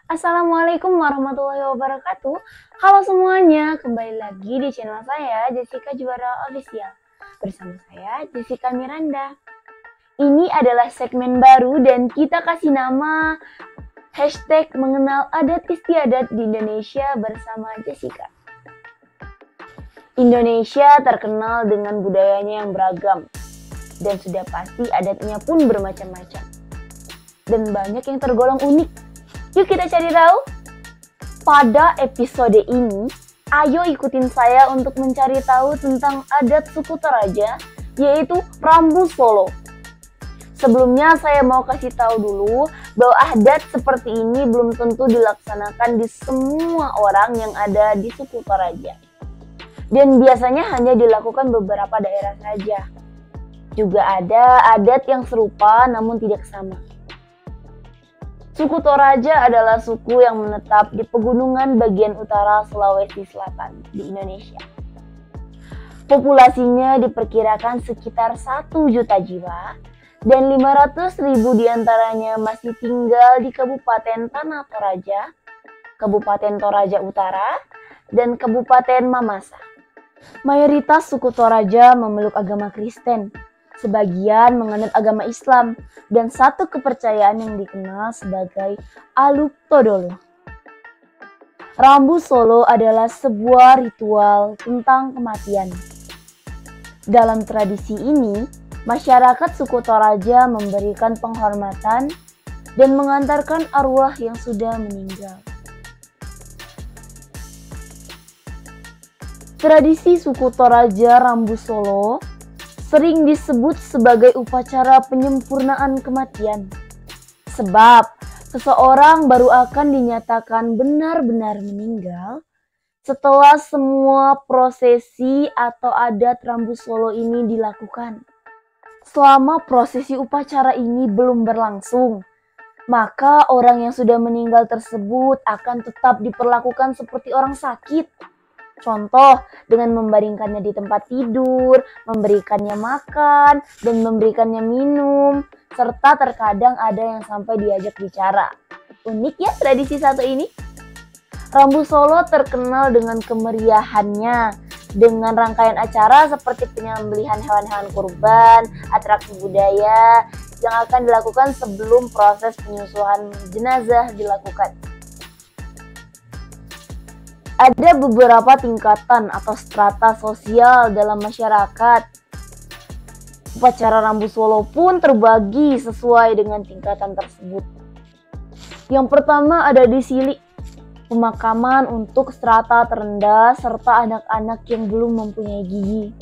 Assalamualaikum warahmatullahi wabarakatuh. Halo semuanya, kembali lagi di channel saya Jessica Juara Official. Bersama saya Jessica Miranda. Ini adalah segmen baru dan kita kasih nama hashtag mengenal adat istiadat di Indonesia bersama Jessica. Indonesia terkenal dengan budayanya yang beragam dan sudah pasti adatnya pun bermacam-macam dan banyak yang tergolong unik. Yuk kita cari tahu. Pada episode ini, ayo ikutin saya untuk mencari tahu tentang adat suku Toraja, yaitu Rambu Solo. Sebelumnya saya mau kasih tahu dulu bahwa adat seperti ini belum tentu dilaksanakan di semua orang yang ada di suku Toraja. Dan biasanya hanya dilakukan beberapa daerah saja. Juga ada adat yang serupa namun tidak sama. Suku Toraja adalah suku yang menetap di pegunungan bagian utara Sulawesi Selatan di Indonesia. Populasinya diperkirakan sekitar 1 juta jiwa dan 500.000 diantaranya masih tinggal di Kabupaten Tanah Toraja, Kabupaten Toraja Utara, dan Kabupaten Mamasa. Mayoritas suku Toraja memeluk agama Kristen. Sebagian menganut agama Islam dan satu kepercayaan yang dikenal sebagai Aluk Todolo. Rambu Solo adalah sebuah ritual tentang kematian. Dalam tradisi ini, masyarakat suku Toraja memberikan penghormatan dan mengantarkan arwah yang sudah meninggal. Tradisi suku Toraja Rambu Solo sering disebut sebagai upacara penyempurnaan kematian. Sebab seseorang baru akan dinyatakan benar-benar meninggal setelah semua prosesi atau adat Rambu Solo ini dilakukan. Selama prosesi upacara ini belum berlangsung, maka orang yang sudah meninggal tersebut akan tetap diperlakukan seperti orang sakit. Contoh, dengan membaringkannya di tempat tidur, memberikannya makan, dan memberikannya minum, serta terkadang ada yang sampai diajak bicara. Unik ya tradisi satu ini? Rambu Solo terkenal dengan kemeriahannya, dengan rangkaian acara seperti penyembelihan hewan-hewan kurban, atraksi budaya, yang akan dilakukan sebelum proses penyusuhan jenazah dilakukan. Ada beberapa tingkatan atau strata sosial dalam masyarakat. Upacara Rambu Solo pun terbagi sesuai dengan tingkatan tersebut. Yang pertama ada di Sili, pemakaman untuk strata terendah serta anak-anak yang belum mempunyai gigi.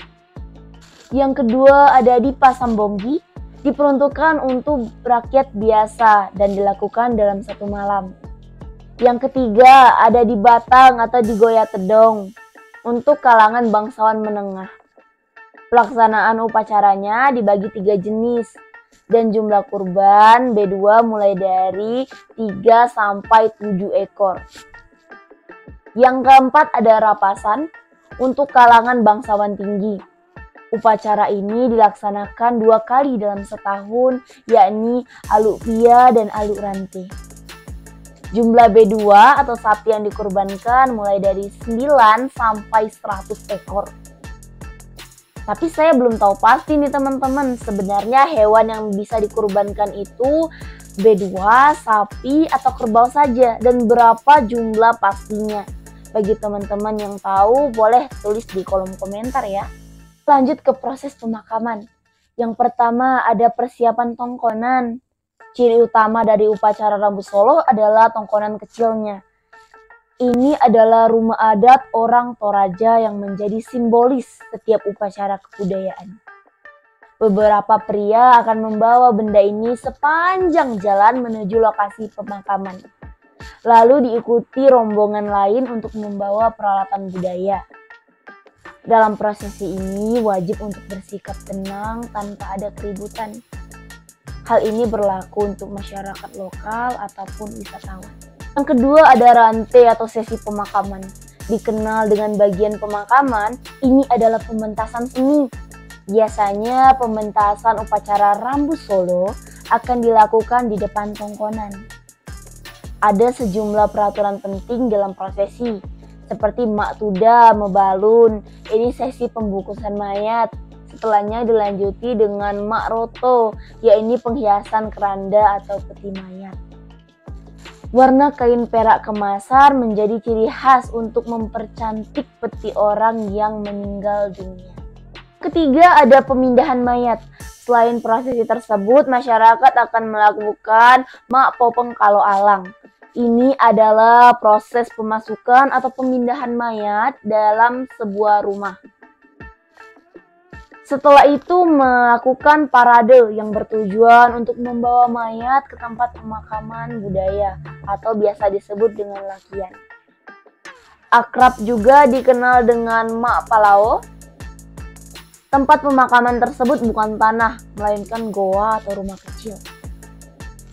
Yang kedua ada di Pasambonggi, diperuntukkan untuk rakyat biasa dan dilakukan dalam satu malam. Yang ketiga ada di Batang atau di Goyatedong untuk kalangan bangsawan menengah. Pelaksanaan upacaranya dibagi 3 jenis dan jumlah kurban B2 mulai dari 3 sampai 7 ekor. Yang keempat ada Rapasan untuk kalangan bangsawan tinggi. Upacara ini dilaksanakan 2 kali dalam setahun, yakni Aluk Pia dan Aluk Rante. Jumlah B2 atau sapi yang dikurbankan mulai dari 9 sampai 100 ekor. Tapi saya belum tahu pasti nih teman-teman, sebenarnya hewan yang bisa dikurbankan itu B2, sapi, atau kerbau saja, dan berapa jumlah pastinya. Bagi teman-teman yang tahu boleh tulis di kolom komentar ya. Lanjut ke proses pemakaman. Yang pertama ada persiapan tongkonan. Ciri utama dari upacara Rambu Solo adalah tongkonan kecilnya. Ini adalah rumah adat orang Toraja yang menjadi simbolis setiap upacara kebudayaan. Beberapa pria akan membawa benda ini sepanjang jalan menuju lokasi pemakaman. Lalu diikuti rombongan lain untuk membawa peralatan budaya. Dalam prosesi ini wajib untuk bersikap tenang tanpa ada keributan. Hal ini berlaku untuk masyarakat lokal ataupun wisatawan. Yang kedua ada rante atau sesi pemakaman. Dikenal dengan bagian pemakaman, ini adalah pementasan seni. Biasanya pementasan upacara Rambu Solo akan dilakukan di depan tongkonan. Ada sejumlah peraturan penting dalam prosesi, seperti maktuda, mebalun, ini sesi pembungkusan mayat. Setelahnya dilanjuti dengan makroto, yaitu penghiasan keranda atau peti mayat. Warna kain perak kemasar menjadi ciri khas untuk mempercantik peti orang yang meninggal dunia. Ketiga, ada pemindahan mayat. Selain prosesi tersebut, masyarakat akan melakukan mak popeng kalo alang. Ini adalah proses pemasukan atau pemindahan mayat dalam sebuah rumah. Setelah itu melakukan parade yang bertujuan untuk membawa mayat ke tempat pemakaman budaya atau biasa disebut dengan lakian. Akrab juga dikenal dengan mak palao. Tempat pemakaman tersebut bukan tanah, melainkan goa atau rumah kecil.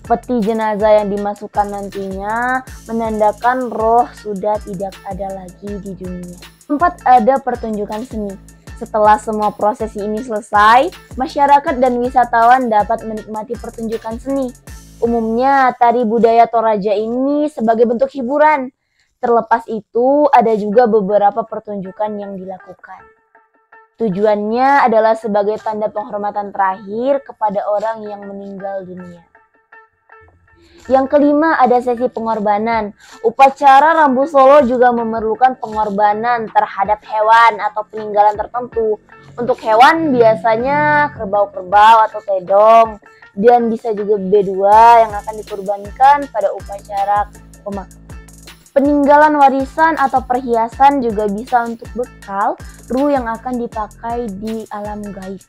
Peti jenazah yang dimasukkan nantinya menandakan roh sudah tidak ada lagi di dunia. 4. Ada pertunjukan seni. Setelah semua prosesi ini selesai, masyarakat dan wisatawan dapat menikmati pertunjukan seni. Umumnya, tari budaya Toraja ini sebagai bentuk hiburan. Terlepas itu, ada juga beberapa pertunjukan yang dilakukan. Tujuannya adalah sebagai tanda penghormatan terakhir kepada orang yang meninggal dunia. Yang kelima, ada sesi pengorbanan. Upacara Rambu Solo juga memerlukan pengorbanan terhadap hewan atau peninggalan tertentu. Untuk hewan biasanya kerbau-kerbau atau tedong, dan bisa juga bedua yang akan dikurbankan pada upacara pemakaman. Peninggalan warisan atau perhiasan juga bisa untuk bekal ruh yang akan dipakai di alam gaib.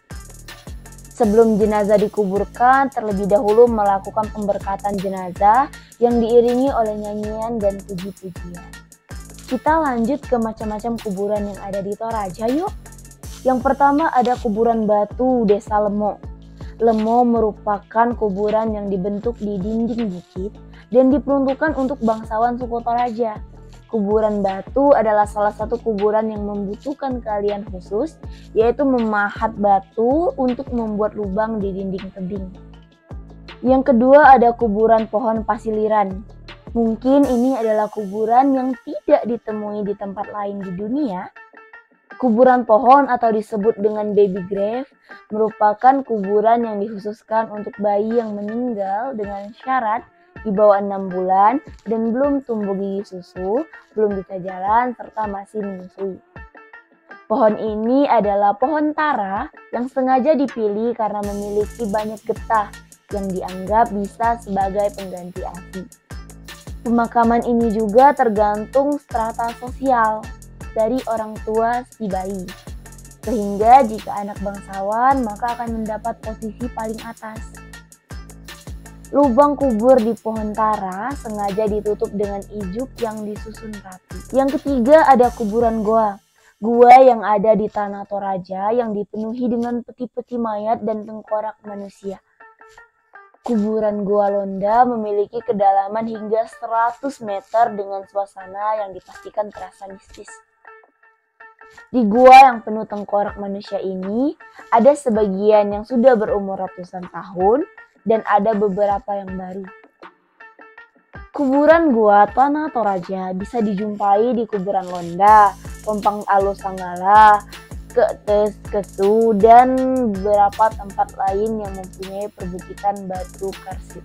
Sebelum jenazah dikuburkan, terlebih dahulu melakukan pemberkatan jenazah yang diiringi oleh nyanyian dan puji-pujian. Kita lanjut ke macam-macam kuburan yang ada di Toraja yuk. Yang pertama ada kuburan batu Desa Lemo. Lemo merupakan kuburan yang dibentuk di dinding bukit dan diperuntukkan untuk bangsawan suku Toraja. Kuburan batu adalah salah satu kuburan yang membutuhkan keahlian khusus, yaitu memahat batu untuk membuat lubang di dinding tebing. Yang kedua ada kuburan pohon pasiliran. Mungkin ini adalah kuburan yang tidak ditemui di tempat lain di dunia. Kuburan pohon atau disebut dengan baby grave merupakan kuburan yang dikhususkan untuk bayi yang meninggal dengan syarat di bawah 6 bulan dan belum tumbuh gigi susu, belum bisa jalan, serta masih menyusui. Pohon ini adalah pohon tara yang sengaja dipilih karena memiliki banyak getah yang dianggap bisa sebagai pengganti ASI. Pemakaman ini juga tergantung strata sosial dari orang tua si bayi. Sehingga jika anak bangsawan maka akan mendapat posisi paling atas. Lubang kubur di pohon tara sengaja ditutup dengan ijuk yang disusun rapi. Yang ketiga ada kuburan goa. Gua yang ada di tanah Toraja yang dipenuhi dengan peti-peti mayat dan tengkorak manusia. Kuburan Goa Londa memiliki kedalaman hingga 100 meter dengan suasana yang dipastikan terasa mistis. Di gua yang penuh tengkorak manusia ini, ada sebagian yang sudah berumur ratusan tahun, dan ada beberapa yang baru. Kuburan gua tanah Toraja bisa dijumpai di kuburan Londa, Pompang Alo Sanggala, Ketes Kesu, dan beberapa tempat lain yang mempunyai perbukitan batu karsit.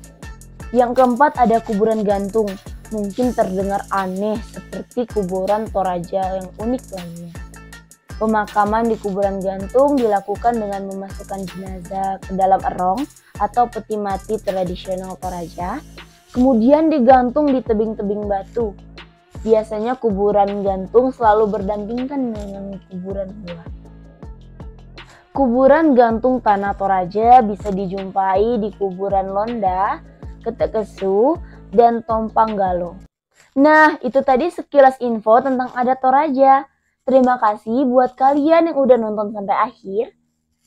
Yang keempat ada kuburan gantung. Mungkin terdengar aneh seperti kuburan Toraja yang unik lainnya. Pemakaman di kuburan gantung dilakukan dengan memasukkan jenazah ke dalam erong atau peti mati tradisional Toraja, kemudian digantung di tebing-tebing batu. Biasanya kuburan gantung selalu berdampingan dengan kuburan gua. Kuburan gantung tanah Toraja bisa dijumpai di kuburan Londa, Ketekesu, dan Tompanggalo. Nah, itu tadi sekilas info tentang adat Toraja. Terima kasih buat kalian yang udah nonton sampai akhir.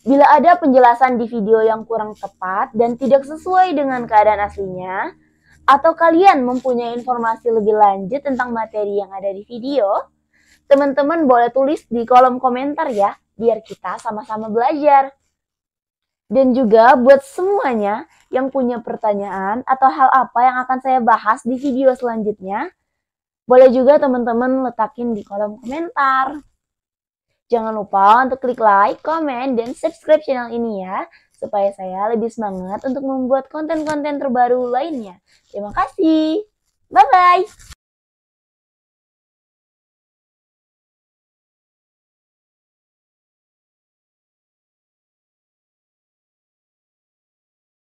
Bila ada penjelasan di video yang kurang tepat dan tidak sesuai dengan keadaan aslinya, atau kalian mempunyai informasi lebih lanjut tentang materi yang ada di video, teman-teman boleh tulis di kolom komentar ya, biar kita sama-sama belajar. Dan juga buat semuanya yang punya pertanyaan atau hal apa yang akan saya bahas di video selanjutnya, boleh juga teman-teman letakin di kolom komentar. Jangan lupa untuk klik like, komen, dan subscribe channel ini ya, supaya saya lebih semangat untuk membuat konten-konten terbaru lainnya. Terima kasih. Bye-bye.